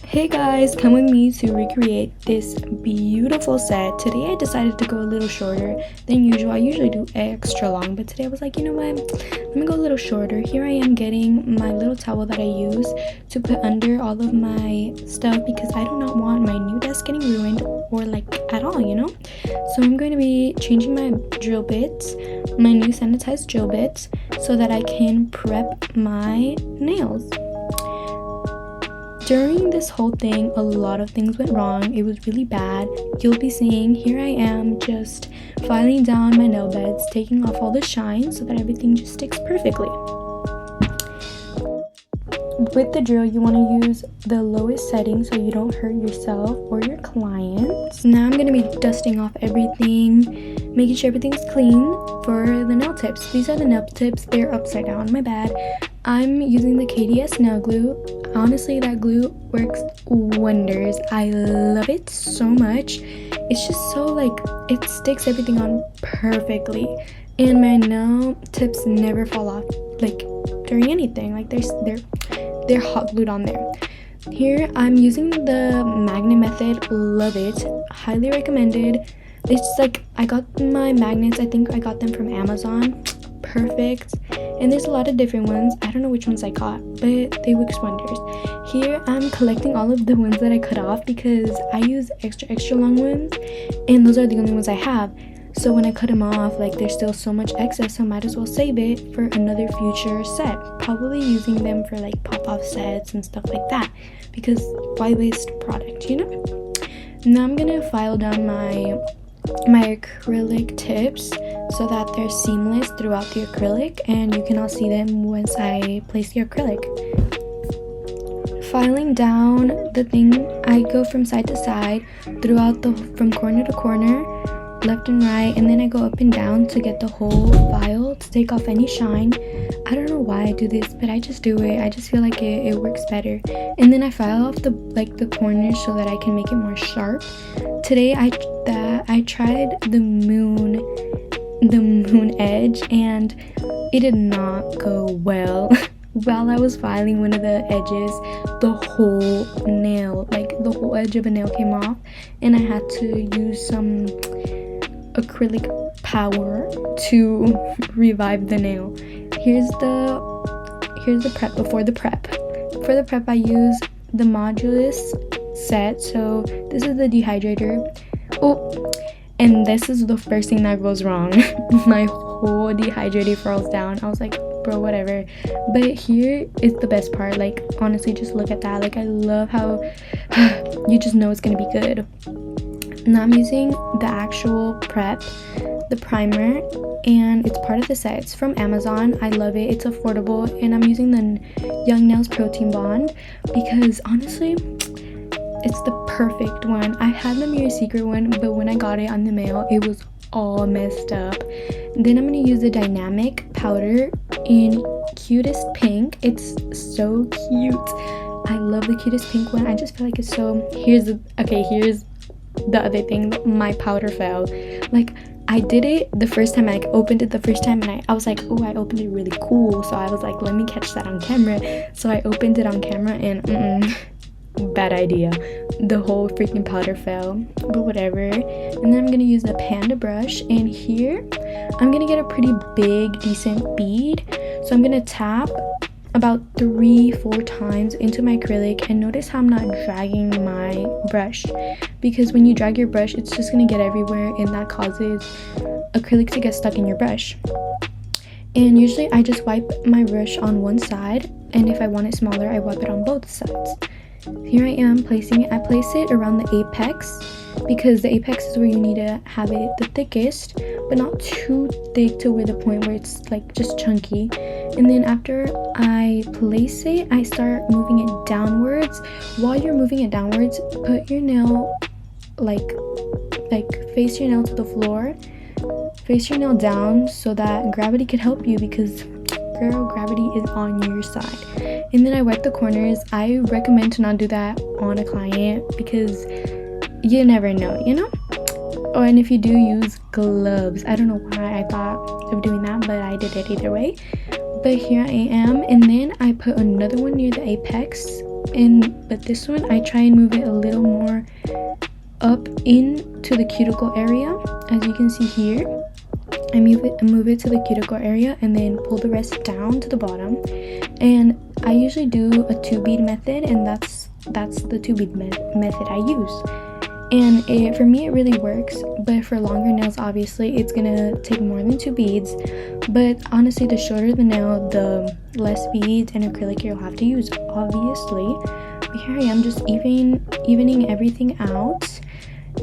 Hey guys, come with me to recreate this beautiful set. Today I decided to go a little shorter than usual. I usually do extra long, but today I was like, you know what, let me go a little shorter. Here I am getting my little towel that I use to put under all of my stuff because I do not want my new desk getting ruined or like at all, you know. So I'm going to be changing my drill bits, my new sanitized drill bits, so that I can prep my nails. During this whole thing, a lot of things went wrong. It was really bad. You'll be seeing, here I am just filing down my nail beds, taking off all the shine so that everything just sticks perfectly. With the drill, you want to use the lowest setting so you don't hurt yourself or your clients. Now I'm going to be dusting off everything, making sure everything's clean for the nail tips. These are the nail tips. They're upside down, my bad. I'm using the KDS nail glue. Honestly, that glue works wonders. I love it so much. It's just so it sticks everything on perfectly, and my nail tips never fall off during anything. They're hot glued on there. Here I'm using the magnet method. Love it, highly recommended. It's I got my magnets, I think I got them from Amazon. Perfect. And there's a lot of different ones. I don't know which ones I got, but they work wonders. Here I'm collecting all of the ones that I cut off because I use extra long ones, and those are the only ones I have. So when I cut them off, there's still so much excess, so I might as well save it for another future set. Probably using them for pop-off sets and stuff like that, because why waste product, you know? Now I'm gonna file down my acrylic tips so that they're seamless throughout the acrylic, and you can all see them once I place the acrylic. Filing down the thing, I go from side to side throughout from corner to corner, left and right, and then I go up and down to get the whole file to take off any shine. I don't know why I do this, but I just do it. I just feel like it works better. And then I file off the corners so that I can make it more sharp. Today I tried the moon edge, and it did not go well. While I was filing one of the edges, the whole nail, the whole edge of a nail came off, and I had to use some acrylic power to revive the nail. Here's the prep before the prep. For the prep, I use the modulus set. So this is the dehydrator. Oh, and this is the first thing that goes wrong. My whole dehydrator falls down. I was like, bro, whatever. But here is the best part. Honestly, just look at that. I love how you just know it's gonna be good. Now I'm using the actual prep, the primer, and it's part of the set. It's from Amazon. I love it. It's affordable, and I'm using the Young Nails Protein Bond because honestly, it's the perfect one. I had the Mirror Secret one, but when I got it on the mail, it was all messed up. Then I'm gonna use the Dynamic powder in Cutest Pink. It's so cute. I love the Cutest Pink one. I just feel like it's so. Here's the other thing. My powder fell. I did it the first time. I opened it the first time, and I was like, oh, I opened it really cool. So I was like, let me catch that on camera. So I opened it on camera, and bad idea. The whole freaking powder fell, but whatever. And then I'm gonna use the Panda brush, and here I'm gonna get a pretty big, decent bead. So I'm gonna tap about 3-4 times into my acrylic, and notice how I'm not dragging my brush, because when you drag your brush, it's just gonna get everywhere, and that causes acrylic to get stuck in your brush. And usually I just wipe my brush on one side, and if I want it smaller, I wipe it on both sides. Here I am placing it. I place it around the apex because the apex is where you need to have it the thickest, but not too thick to the point where it's just chunky. And then after I place it, I start moving it downwards. While you're moving it downwards, put your nail face your nail to the floor, face your nail down so that gravity can help you, because girl, gravity is on your side. And then I wipe the corners. I recommend to not do that on a client because you never know, you know? Oh, and if you do, use gloves. I don't know why I thought of doing that, but I did it either way. But here I am, and then I put another one near the apex but this one I try and move it a little more up into the cuticle area. As you can see here, I move it to the cuticle area and then pull the rest down to the bottom. And I usually do a 2-bead method, and that's the 2-bead method I use. And for me it really works, but for longer nails obviously it's gonna take more than 2 beads. But honestly, the shorter the nail, the less beads and acrylic you'll have to use, obviously. But here I am just evening everything out,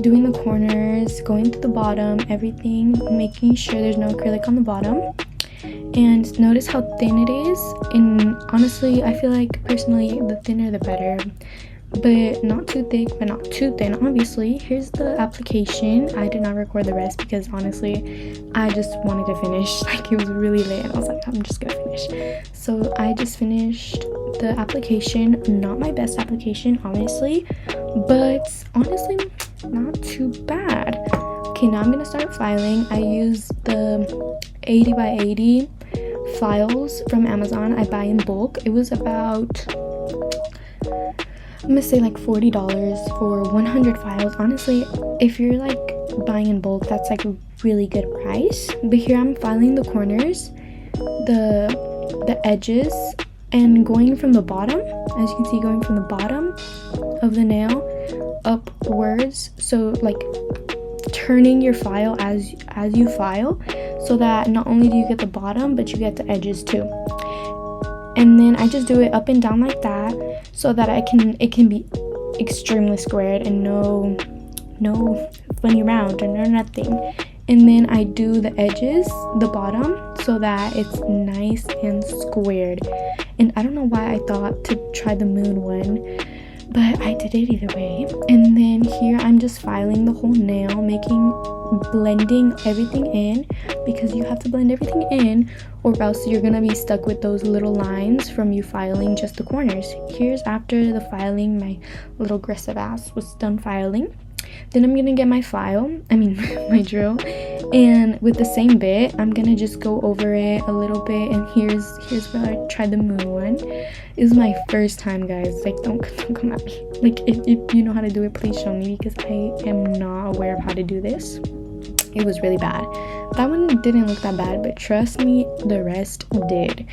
doing the corners, going to the bottom, everything, making sure there's no acrylic on the bottom. And notice how thin it is, and honestly I feel like personally the thinner the better, but not too thick but not too thin, obviously. Here's the application. I did not record the rest because honestly I just wanted to finish. Like, it was really late and I was like, I'm just gonna finish. So I just finished the application. Not my best application honestly, but honestly not too bad. Okay, now I'm gonna start filing. I use the 80 by 80 files from Amazon. I buy in bulk. It was about, I'm gonna say like $40 for 100 files. Honestly, if you're like buying in bulk, that's like a really good price. But here I'm filing the corners, the edges, and going from the bottom, as you can see, going from the bottom of the nail upwards. So like turning your file as you file, so that not only do you get the bottom but you get the edges too. And then I just do it up and down like that, so that it can be extremely squared and no funny round or no nothing. And then I do the edges, the bottom, so that it's nice and squared. And I don't know why I thought to try the moon one, but I did it either way. And then here I'm just filing the whole nail, blending everything in, because you have to blend everything in or else you're gonna be stuck with those little lines from you filing just the corners. Here's after the filing. My little aggressive ass was done filing. Then I'm gonna get my my drill, and with the same bit I'm gonna just go over it a little bit. And here's where I tried the moon one. It was my first time, guys. Like, don't come at me. Like, if you know how to do it, please show me, because I am not aware of how to do this. It was really bad. That one didn't look that bad, but trust me, the rest did.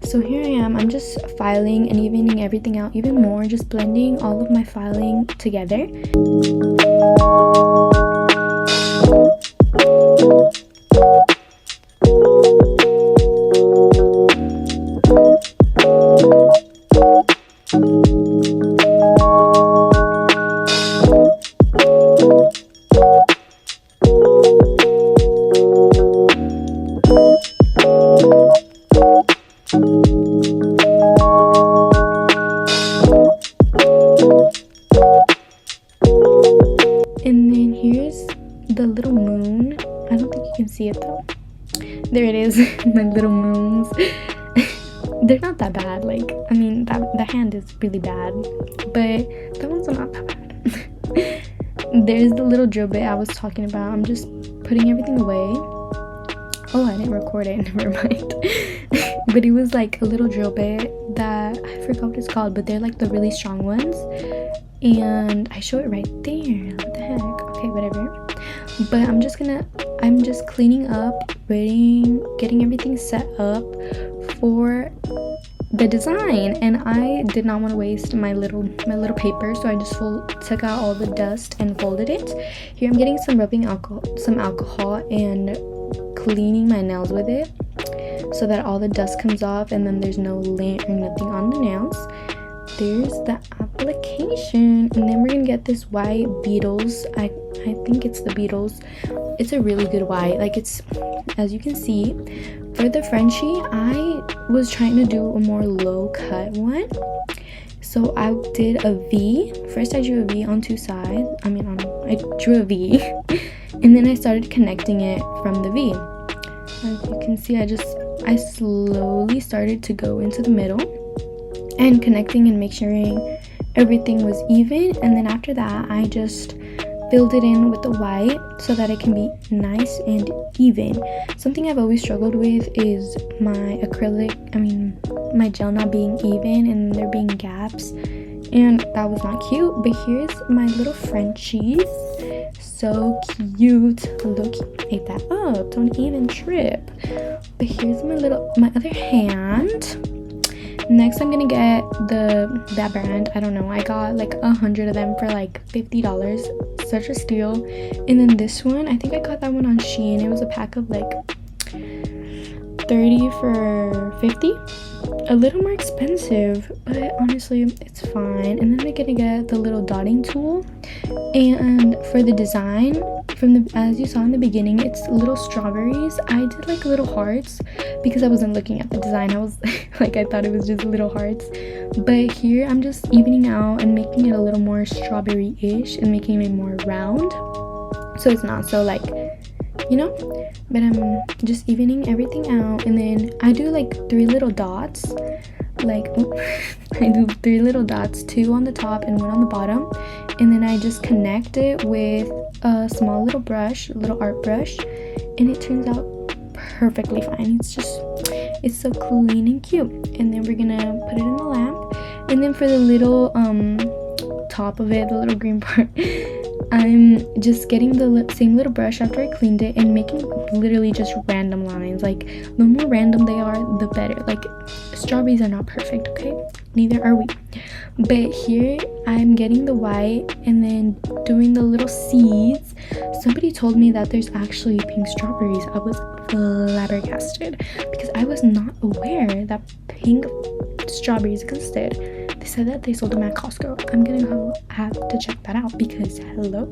So here I am, I'm just filing and evening everything out even more, just blending all of my filing together. The little moon. I don't think you can see it though. There it is. My little moons. They're not that bad. Like, I mean, the hand is really bad, but that one's not that bad. There's the little drill bit I was talking about. I'm just putting everything away. Oh, I didn't record it. Never mind. But it was like a little drill bit that I forgot what it's called, but they're like the really strong ones, and I show it right there. What the heck? Okay, whatever. But I'm just cleaning up, getting everything set up for the design. And I did not want to waste my little paper, so I just took out all the dust and folded it. Here I'm getting some alcohol and cleaning my nails with it, so that all the dust comes off and then there's no lint or nothing on the nails. There's the application, and then we're gonna get this white Beetles. I think it's the Beetles. It's a really good white. Like, it's, as you can see, for the Frenchie I was trying to do a more low cut one, so I did a V. First I drew a V on two sides. I drew a V and then I started connecting it from the V. As you can see, I slowly started to go into the middle and connecting and make sure everything was even. And then after that I just filled it in with the white so that it can be nice and even. Something I've always struggled with is my my gel not being even and there being gaps and that was not cute. But here's my little Frenchies, so cute. Look, ate that up, don't even trip. But here's my other hand. Next I'm gonna get that brand, I don't know, I got like 100 of them for like $50, such a steal. And then this one, I think I got that one on Shein. It was a pack of like 30 for 50, a little more expensive, but honestly it's fine. And then I'm gonna get the little dotting tool, and for the design, as you saw in the beginning, it's little strawberries. I did like little hearts because I wasn't looking at the design. I was like, I thought it was just little hearts, but here I'm just evening out and making it a little more strawberry-ish and making it more round, so it's not so like, you know, but I'm just evening everything out. And then I do like 3 little dots, like I do 3 little dots, 2 on the top and 1 on the bottom, and then I just connect it with a small little brush, a little art brush, and it turns out perfectly fine. It's so clean and cute. And then we're gonna put it in the lamp. And then for the little top of it, the little green part, I'm just getting the same little brush after I cleaned it and making literally just random lines. Like, the more random they are, the better. Like, strawberries are not perfect, okay? Neither are we. But here I'm getting the white and then doing the little seeds. Somebody told me that there's actually pink strawberries. I was flabbergasted because I was not aware that pink strawberries existed. They said that they sold them at Costco. I'm gonna have to check that out because hello.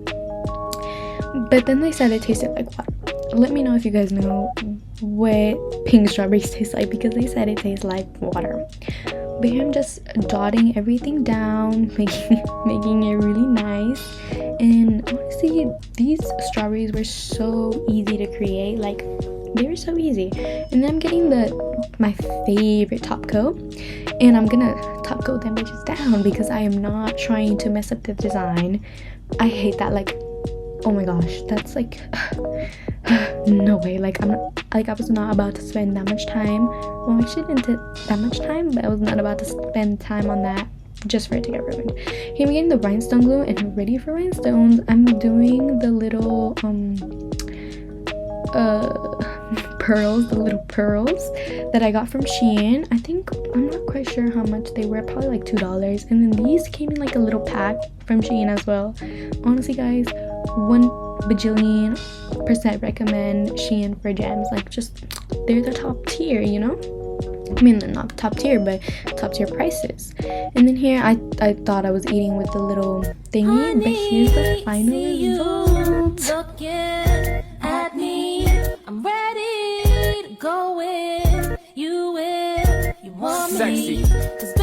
But then they said it tasted like what? Let me know if you guys know what pink strawberries taste like, because they said it tastes like water. But here I'm just dotting everything down, making it really nice. And honestly, these strawberries were so easy to create. Like, they were so easy. And then I'm getting my favorite top coat, and I'm gonna top coat them bitches down because I am not trying to mess up the design. I hate that. Like, oh my gosh, that's like no way. Like, I was not about to spend that much time. Well, I shouldn't take that much time, but I was not about to spend time on that just for it to get ruined. Here I'm getting the rhinestone glue, and ready for rhinestones, I'm doing the little pearls, the little pearls that I got from Shein. I'm not quite sure how much they were, probably like $2. And then these came in like a little pack from Shein as well. Honestly guys, 1 bajillion% recommend Shein for gems. Like, just, they're the top tier, you know? I mean, they're not the top tier, but top tier prices. And then here I thought I was eating with the little thingy, but here's the final result. Looking at me, I'm ready to go in. You want me? Sexy. 'Cause